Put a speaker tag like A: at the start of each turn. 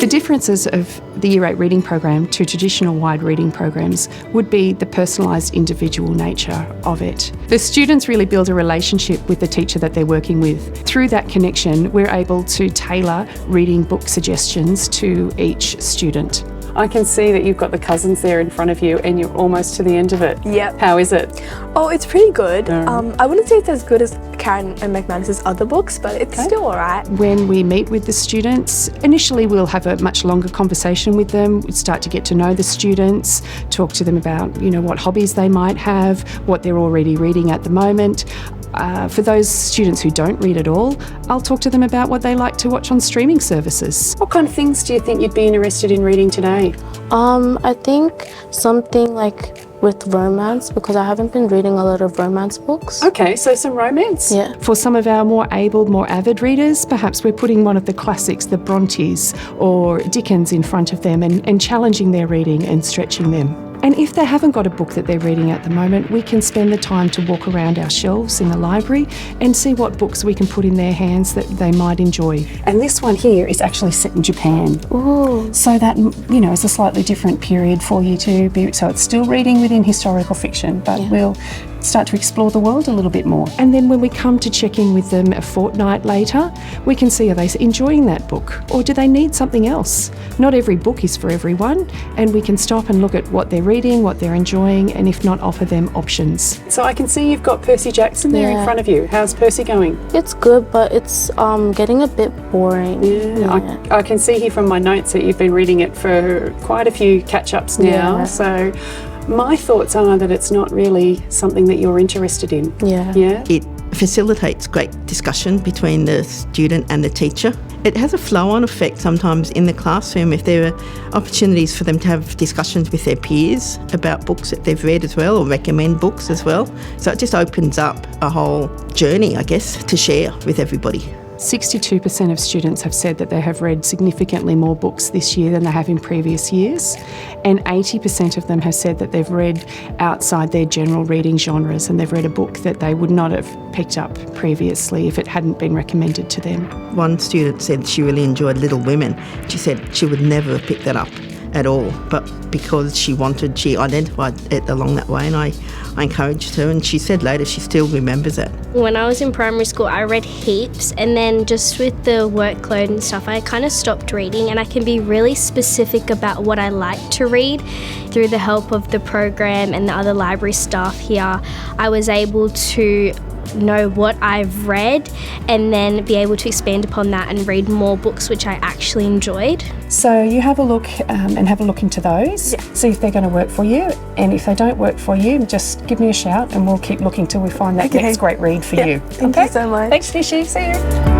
A: The differences of the Year 8 reading program to traditional wide reading programs would be the personalised individual nature of it. The students really build a relationship with the teacher that they're working with. Through that connection, we're able to tailor reading book suggestions to each student. I can see that you've got the cousins there in front of you and you're almost to the end of it.
B: Yep.
A: How is it?
B: Oh, it's pretty good. I wouldn't say it's as good as Karen and McManus's other books, but it's still all right.
A: When we meet with the students, initially we'll have a much longer conversation with them. We'd start to get to know the students, talk to them about, what hobbies they might have, what they're already reading at the moment. For those students who don't read at all, I'll talk to them about what they like to watch on streaming services. What kind of things do you think you'd be interested in reading today?
C: I think something like with romance, because I haven't been reading a lot of romance books.
A: Okay, so some romance?
C: Yeah.
A: For some of our more able, more avid readers, perhaps we're putting one of the classics, the Brontes or Dickens, in front of them and challenging their reading and stretching them. And if they haven't got a book that they're reading at the moment, we can spend the time to walk around our shelves in the library and see what books we can put in their hands that they might enjoy. And this one here is actually set in Japan.
C: Ooh.
A: So that, is a slightly different period for you to be, so it's still reading within historical fiction, but we'll start to explore the world a little bit more. And then when we come to check in with them a fortnight later, we can see, are they enjoying that book or do they need something else? Not every book is for everyone, and we can stop and look at what they're reading, what they're enjoying, and if not, offer them options. So I can see you've got Percy Jackson there in front of you. How's Percy going?
C: It's good, but it's getting a bit boring.
A: Yeah. I can see here from my notes that you've been reading it for quite a few catch-ups now. So my thoughts are that it's not really something that you're interested in. Yeah.
D: It facilitates great discussion between the student and the teacher. It has a flow-on effect sometimes in the classroom if there are opportunities for them to have discussions with their peers about books that they've read as well, or recommend books as well. So it just opens up a whole journey, I guess, to share with everybody.
A: 62% of students have said that they have read significantly more books this year than they have in previous years, and 80% of them have said that they've read outside their general reading genres and they've read a book that they would not have picked up previously if it hadn't been recommended to them.
D: One student said she really enjoyed Little Women. She said she would never have picked that up at all, but because she identified it along that way, and I encouraged her, and she said later she still remembers it.
E: When I was in primary school, I read heaps, and then just with the workload and stuff, I kind of stopped reading, and I can be really specific about what I like to read. Through the help of the program and the other library staff here, I was able to know what I've read and then be able to expand upon that and read more books which I actually enjoyed.
A: So you have a look and have a look into those, see if they're going to work for you, and if they don't work for you, just give me a shout and we'll keep looking till we find that next great read for you.
B: Thank you so much.
A: Thanks, Nishi. See you.